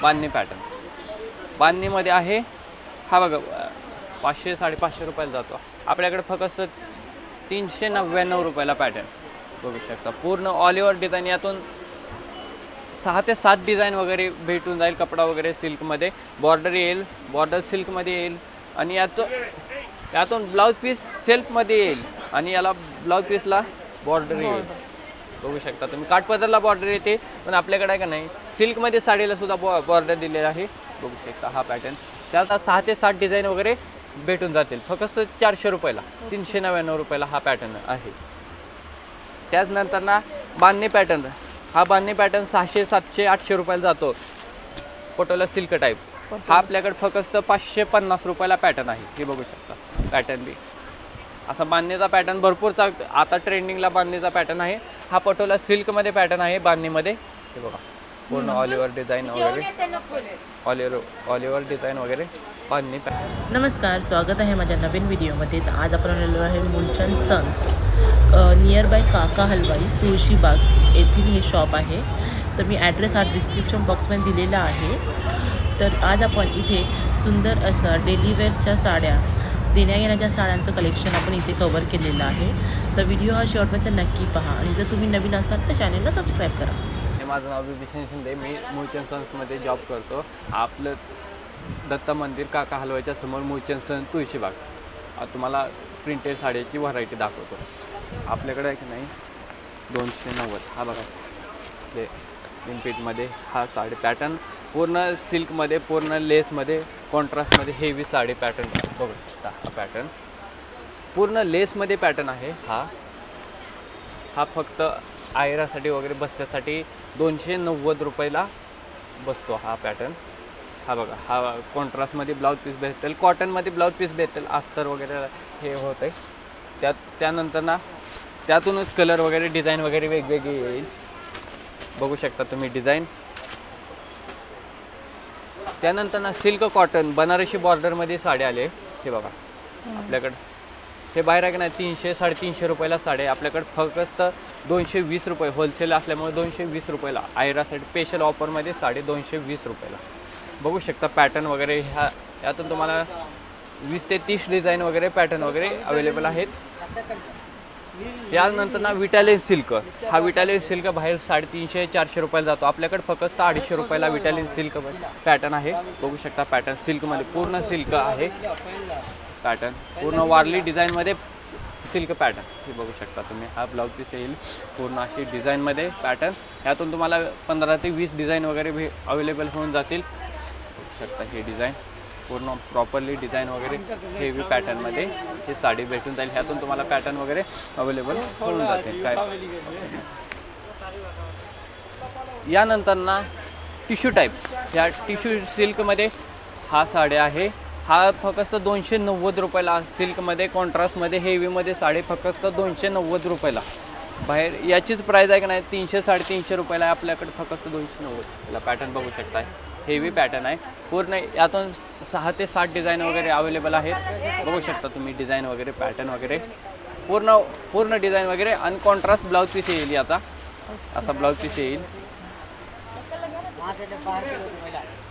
बांधणी पॅटर्न, बांधणीमध्ये आहे हा बघा 500 550 रुपयाला जातो. आपल्याकडे फक्त 399 रुपयाला पॅटर्न बघू शकता. पूर्ण ऑल ओव्हर डिझाईन, यातून 6 ते 7 डिझाईन वगैरे भेटून जाईल. कपडा वगैरे सिल्कमध्ये, बॉर्डर येईल, बॉर्डर सिल्कमध्ये येईल आणि यातून ब्लाऊज पीस सेल्फमध्ये येईल आणि याला ब्लाऊज पीसला बॉर्डर येईल. बघू शकता तुम्ही, काठपदरला बॉर्डर येते, पण आपल्याकडे आहे का नाही सिल्कमध्ये साडीला सुद्धा बॉर्डर दिलेला आहे. बघू शकता हा पॅटर्न. त्यात 6 ते 7 डिझाईन वगैरे भेटून जातील फक्त 400 रुपयाला. 399 रुपयाला हा पॅटर्न आहे. त्याचनंतर ना बांधणी पॅटर्न, हा बांधणी पॅटर्न 600 700 800 रुपयाला जातो. Patola silk type. हा आपल्याकडे फक्त 550 रुपयाला पॅटर्न आहे. हे बघू शकता पॅटर्न बी असा बांधणीचा पॅटर्न भरपूर आता ट्रेंडिंगला बांधणीचा पॅटर्न आहे. हा पटोला सिल्कमध्ये पॅटर्न आहे बांधणीमध्ये. हे बघा पूर्ण ऑल ओव्हर डिझाईन वगैरे, ऑल ओव्हर डिझाईन वगैरे बांधणी पॅटर्न. नमस्कार, स्वागत आहे माझ्या नवीन व्हिडिओमध्ये. तर आज आपण आलेलो आहे मूलचंद सन्स नियर बाय काका हलवाई, तुळशीबाग येथील हे शॉप आहे. तर मी ॲड्रेस हा डिस्क्रिप्शन बॉक्समध्ये दिलेला आहे. तर आज आपण इथे सुंदर असं डेलीवेअरच्या साड्या, देण्याघेण्याच्या साड्यांचं कलेक्शन आपण इथे कवर केलेलं आहे. तर व्हिडिओ हा शेवटपर्यंत नक्की पहा आणि जर तुम्ही नवीन असाल तर चॅनलला सबस्क्राईब करा. माझं नाव विभीषण शिंदे, मी मूलचंद सन्समध्ये जॉब करतो. आपलं दत्त मंदिर काका हलवाईच्या समोर मूलचंद सन्स तुळशीबाग. तुम्हाला प्रिंटेड साडीची व्हरायटी दाखवतो. आपल्याकडे आहे की नाही 290, हा बघा ते लिंपीटमध्ये हा साडी पॅटर्न पूर्ण सिल्कमध्ये, पूर्ण लेसमध्ये, कॉन्ट्रास्टमध्ये हेवी साडी पॅटर्न बघू शकता. हा पॅटर्न पूर्ण लेसमध्ये पॅटर्न आहे. हा फक्त आयरासाठी वगैरे बसण्यासाठी 290 रुपयाला बसतो हा पॅटर्न. हा बघा, हा कॉन्ट्रास्टमध्ये ब्लाऊज पीस भेटेल, कॉटनमध्ये ब्लाऊज पीस भेटेल, अस्तर वगैरे हे होत आहे. त्यानंतर ना त्यातूनच कलर वगैरे डिझाईन वगैरे वेगवेगळी येईल. बघू शकता तुम्ही डिझाईन. त्यानंतर ना सिल्क कॉटन बनारसी बॉर्डरमध्ये साड्या आले. हे बघा आपल्याकडं हे बाहेर आहे की नाही 300 350 रुपयाला साडे, आपल्याकडे फक्त 220 रुपये होलसेल असल्यामुळे 220 रुपयाला आयरासाठी स्पेशल ऑफरमध्ये साडे 220 रुपयाला. बघू शकता पॅटर्न वगैरे. यातून तुम्हाला 20 ते 30 डिझाईन वगैरे पॅटर्न वगैरे अवेलेबल आहेत. यानंतर ना विटालियन सिल्क, हा विटालियन सिल्क बाहेर 350 400 रुपयाला जातो. आपल्याकडे फक्त 250 रुपयाला विटालियन सिल्क पॅटर्न आहे. बघू शकता पॅटर्न सिल्कमध्ये, पूर्ण सिल्क आहे पॅटर्न, पूर्ण वारली डिझाईनमध्ये सिल्क पॅटर्न. हे बघू शकता तुम्ही. हा ब्लाऊज पीस येईल पूर्ण अशी डिझाईनमध्ये पॅटर्न. यातून तुम्हाला 15 ते 20 डिझाईन वगैरे अवेलेबल होऊन जातील. बघू शकता हे डिझाईन पूर्ण प्रॉपरली डिझाईन वगैरे हेवी पॅटर्नमध्ये ही साडी भेटून जाईल. ह्यातून तुम्हाला पॅटर्न वगैरे अवेलेबल होऊन जातील. काय यानंतर ना टिश्यू टाईप, ह्या टिश्यू सिल्कमध्ये हा साडी आहे. हा फक्त 290 रुपयाला सिल्कमध्ये, कॉन्ट्रास्टमध्ये, हेवीमध्ये साडी फक्त 290 रुपयाला. बाहेर याचीच प्राईस आहे की नाही 300 350 रुपयाला आहे. आपल्याकडे फक्त 290 याला पॅटर्न बघू शकता. हेवी पॅटर्न आहे पूर्ण. यातून 6 ते 7 डिझाईन वगैरे अवेलेबल आहेत. बघू शकता तुम्ही डिझाईन वगैरे पॅटर्न वगैरे पूर्ण डिझाईन वगैरे. आणि कॉन्ट्रास्ट ब्लाऊज पीस येईल. याचा असा ब्लाऊज पीस येईल.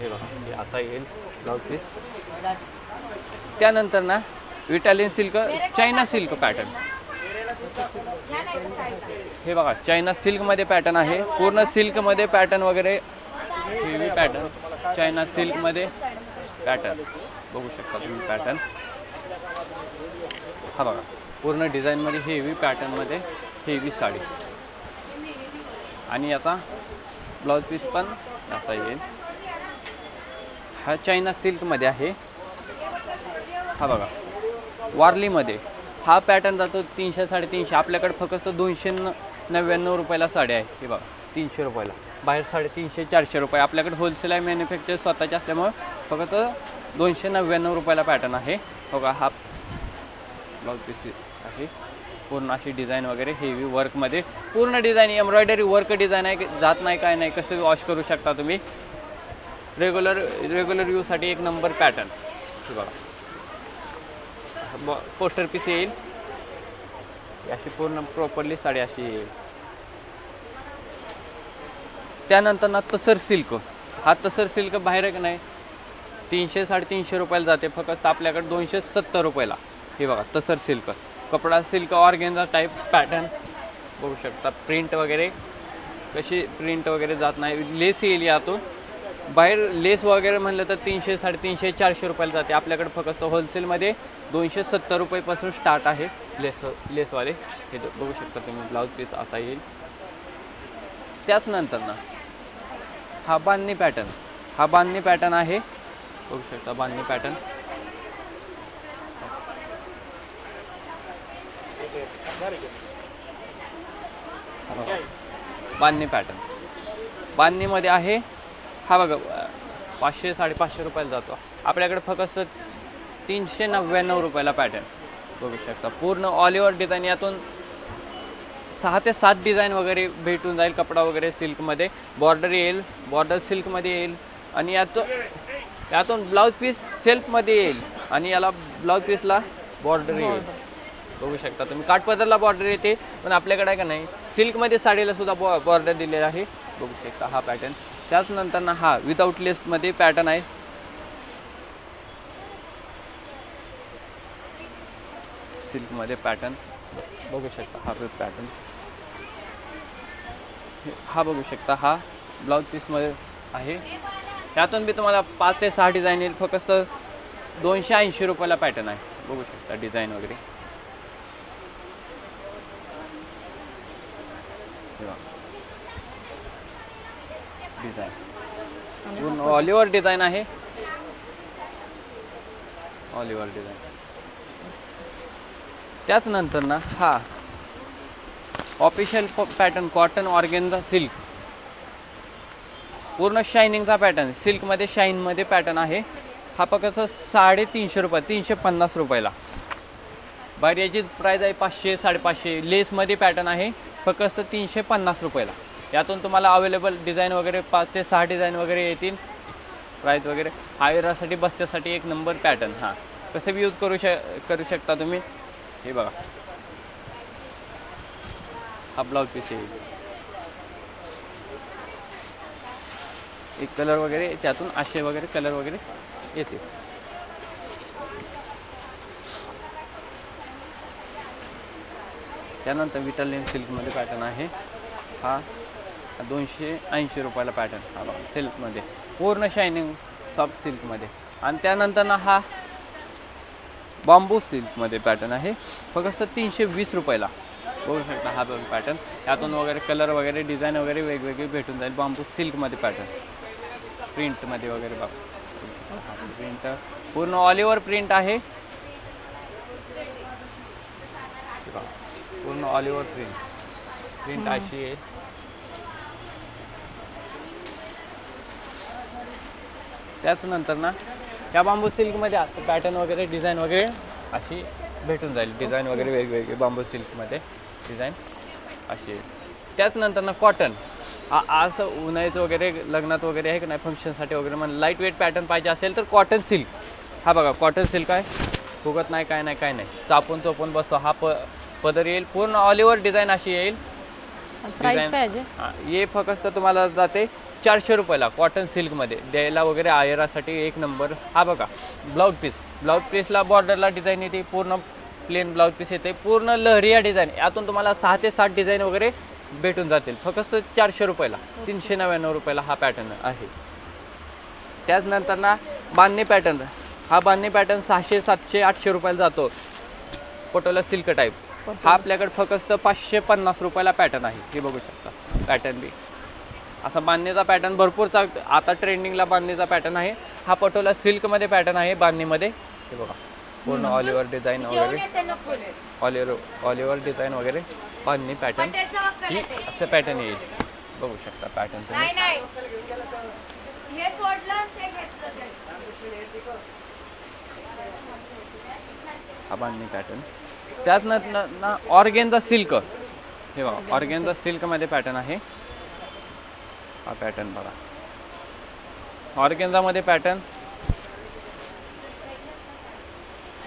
हे बघा असा येईल ब्लाऊज पीस. त्यानंतर ना Italian silk, China silk pattern. हे बघा चायना सिल्कमध्ये पॅटर्न आहे. पूर्ण सिल्कमध्ये पॅटर्न वगैरे हेवी पॅटर्न, चायना सिल्कमध्ये पॅटर्न बघू शकता तुम्ही पॅटर्न. हा बघा पूर्ण डिझाईनमध्ये हेवी पॅटर्नमध्ये हेवी साडी. आणि याचा ब्लाऊज पीस पण असा येईल. हा चायना सिल्कमध्ये आहे. हा बघा वारलीमध्ये हा पॅटर्न जातो 300 350. आपल्याकडे फक्त 299 रुपयाला साडी आहे. हे बघा 300 रुपयाला, बाहेर 350 400 रुपये. आपल्याकडे होलसेल आहे, मॅन्युफॅक्चर स्वतःचे असल्यामुळे फक्त 299 रुपयाला पॅटर्न आहे. बघा हा ब्लाऊज पीस आहे. पूर्ण अशी डिझाईन वगैरे हेवी वर्कमध्ये, पूर्ण डिझाईन एम्ब्रॉयडरी वर्क डिझाईन आहे. जात नाही काय नाही, कसं वॉश करू शकता तुम्ही. रेग्युलर यूजसाठी एक नंबर पॅटर्न. हे बघा पोस्टर पीस येईल. अशी पूर्ण प्रॉपरली साडी अशी येईल. त्यानंतर ना तसर सिल्क, हा तसर सिल्क बाहेर आहे का नाही 300-350 रुपयाला जाते, फक्त आपल्याकडे 270 रुपयाला. हे बघा तसर सिल्क, कपडा सिल्क ऑर्गेन्झा टाईप पॅटर्न बघू शकता. प्रिंट वगैरे कशी प्रिंट वगैरे जात नाही, लेस येईल यातून. बाहेर लेस वगैरे म्हणलं तर 300-350-400 रुपयाला जाते, आपल्याकडे फक्त होलसेलमध्ये 270 रुपयेपासून स्टार्ट आहे लेसवाले. हे बघू शकता तुम्ही, ब्लाऊज पीस असा येईल. त्याचनंतर ना हा बांधणी पॅटर्न, हा बांधणी पॅटर्न आहे बघू शकता. बांधणी पॅटर्न बांधणी पॅटर्न बांधणीमध्ये आहे. हा बघा 500-550 रुपयाला जातो, आपल्याकडे फक्त 399 रुपयाला पॅटर्न बघू शकता. पूर्ण ऑल ओव्हर डिझाईन, यातून 6 ते 7 डिझाईन वगैरे भेटून जाईल. कपडा वगैरे सिल्कमध्ये, बॉर्डर येईल, बॉर्डर सिल्कमध्ये येईल. आणि यातून ब्लाऊज पीस सेल्फमध्ये येईल आणि याला ब्लाऊज पीसला बॉर्डर येईल बघू शकता तुम्ही. काठपदरला बॉर्डर येते, पण आपल्याकडे आहे का नाही सिल्कमध्ये साडीला सुद्धा बॉर्डर दिलेला आहे बघू शकता हा पॅटर्न. त्याचनंतर ना हा विदाऊट लेसमध्ये पॅटर्न आहे. सिल्कमध्ये पॅटर्न बघू शकता, हा पॅटर्न हा बघू शकता. हा ब्लाऊज पीसमध्ये आहे. यातून बी तुम्हाला 5 ते 6 डिझाईन येईल, फक्त 280 रुपयाला पॅटर्न आहे बघू शकता. डिझाईन वगैरे डिझाईन पूर्ण ऑल ओव्हर डिझाईन आहे, ऑल ओव्हर डिझाईन. त्याचनंतर ना हा official pattern cotton organza silk, पूर्ण शायनिंगचा पॅटर्न, सिल्कमध्ये शाईनमध्ये पॅटर्न आहे. हा फक्त 350 रुपये 350 रुपयाला. बाहेर याची प्राईज आहे 500-550. लेसमध्ये पॅटर्न आहे फक्त 350 रुपयाला. यातून तुम्हाला अवेलेबल डिझाईन वगैरे 5 ते 6 डिझाईन वगैरे येतील. प्राईज वगैरे आयरासाठी बसण्यासाठी एक नंबर पॅटर्न. हा कसं बी यूज करू शकता तुम्ही. हे बघा हा ब्लाऊज पीस येईल, एक कलर वगैरे त्यातून असे वगैरे कलर वगैरे येते. त्यानंतर विटालियन सिल्कमध्ये पॅटर्न आहे. हा 280 रुपयाला पॅटर्न, हा बघा सिल्कमध्ये पूर्ण शायनिंग सॉफ्ट सिल्कमध्ये. आणि त्यानंतर ना हा बांबू सिल्कमध्ये पॅटर्न आहे फक्त 320 रुपयाला बघू शकता. हा पॅटर्न यातून वगैरे कलर वगैरे डिझाईन वगैरे वेगवेगळे भेटून जाईल. बांबू सिल्कमध्ये पॅटर्न प्रिंटमध्ये वगैरे बघा. हा प्रिंट पूर्ण ऑल ओव्हर प्रिंट आहे, पूर्ण ऑल ओव्हर प्रिंट अशी आहे. त्याचनंतर ना त्या बांबू सिल्कमध्ये पॅटर्न वगैरे डिझाईन वगैरे अशी भेटून जाईल. डिझाईन वगैरे वेगवेगळे बांबू सिल्कमध्ये डिझाईन अशी आहे. त्याचनंतर ना कॉटन, असं उन्हाळ्याचं वगैरे लग्नात वगैरे आहे की नाही फंक्शनसाठी वगैरे मला लाईट वेट पॅटर्न पाहिजे असेल तर कॉटन सिल्क. हा बघा कॉटन सिल्क आहे, फुगत नाही काय नाही, चापून चोपून बसतो. हा पदर येईल, पूर्ण ऑल ओव्हर डिझाईन अशी येईल. हे फक्त तुम्हाला जाते 400 रुपयाला कॉटन सिल्कमध्ये. द्यायला वगैरे आयरासाठी एक नंबर. हा बघा ब्लाऊज पीसला बॉर्डरला डिझाईन येते, पूर्ण प्लेन ब्लाऊज पीस येते, पूर्ण लहरिया डिझाईन. यातून तुम्हाला 6 ते 7 डिझाईन वगैरे भेटून जातील फक्त 400 रुपयाला. 399 रुपयाला हा पॅटर्न आहे. त्याचनंतर ना बांधणी पॅटर्न, हा बांधणी पॅटर्न 600, 700, 800 रुपयाला जातो. Patola silk type. हा आपल्याकडे फक्त 550 रुपयाला पॅटर्न आहे. हे बघू शकता पॅटर्न बी असा बांधणीचा पॅटर्न भरपूर आता ट्रेंडिंगला बांधणीचा पॅटर्न आहे. हा पटोला सिल्कमध्ये पॅटर्न आहे बांधणीमध्ये. हे बघा पूर्ण ऑल ओव्हर डिझाईन वगैरे, ऑल ओव्हर डिझाईन वगैरे बांधणी पॅटर्न ही असं पॅटर्न येईल बघू शकता. पॅटर्न तुम्ही हा बांधणी पॅटर्न. त्याचनंतर ना ऑर्गेन्झा सिल्क, हे बघा ऑर्गेन्झा सिल्कमध्ये पॅटर्न आहे. हा पॅटर्न बघा ऑर्गेन्झामध्ये पॅटर्न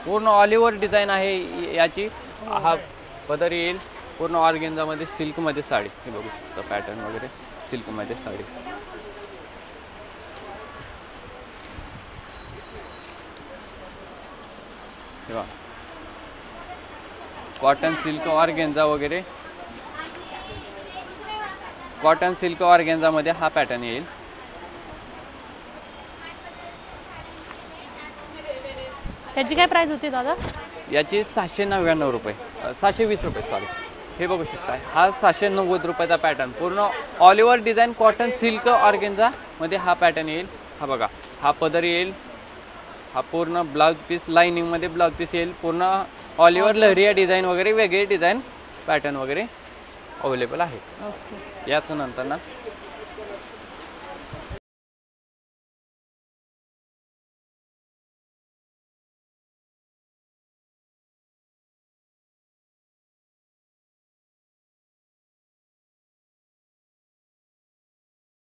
पूर्ण ऑल ओव्हर डिझाईन आहे याची. हा पदर येईल, पूर्ण ऑर्गेन्झामध्ये सिल्कमध्ये साडी, हे बघू शकता पॅटर्न वगैरे सिल्कमध्ये साडी. हे कॉटन सिल्क ऑर्गेन्झा वगैरे, कॉटन सिल्क ऑर्गेन्झामध्ये हा पॅटर्न येईल. त्याची काय प्राइस होती दादा? याची 699 रुपये, 720 रुपये सॉरी. हे बघू शकता, हा 790 रुपयाचा पॅटर्न, पूर्ण all over design cotton silk ऑर्गेन्झामध्ये हा पॅटर्न येईल. हा बघा, हा पदर येईल, हा पूर्ण ब्लाउज पीस लाइनिंगमध्ये ब्लाउज पीस येईल. पूर्ण ऑल ओव्हर लहरिया डिझाईन वगैरे वेगळे डिझाईन पॅटर्न वगैरे अवेलेबल आहे. ओके. याच नंतर ना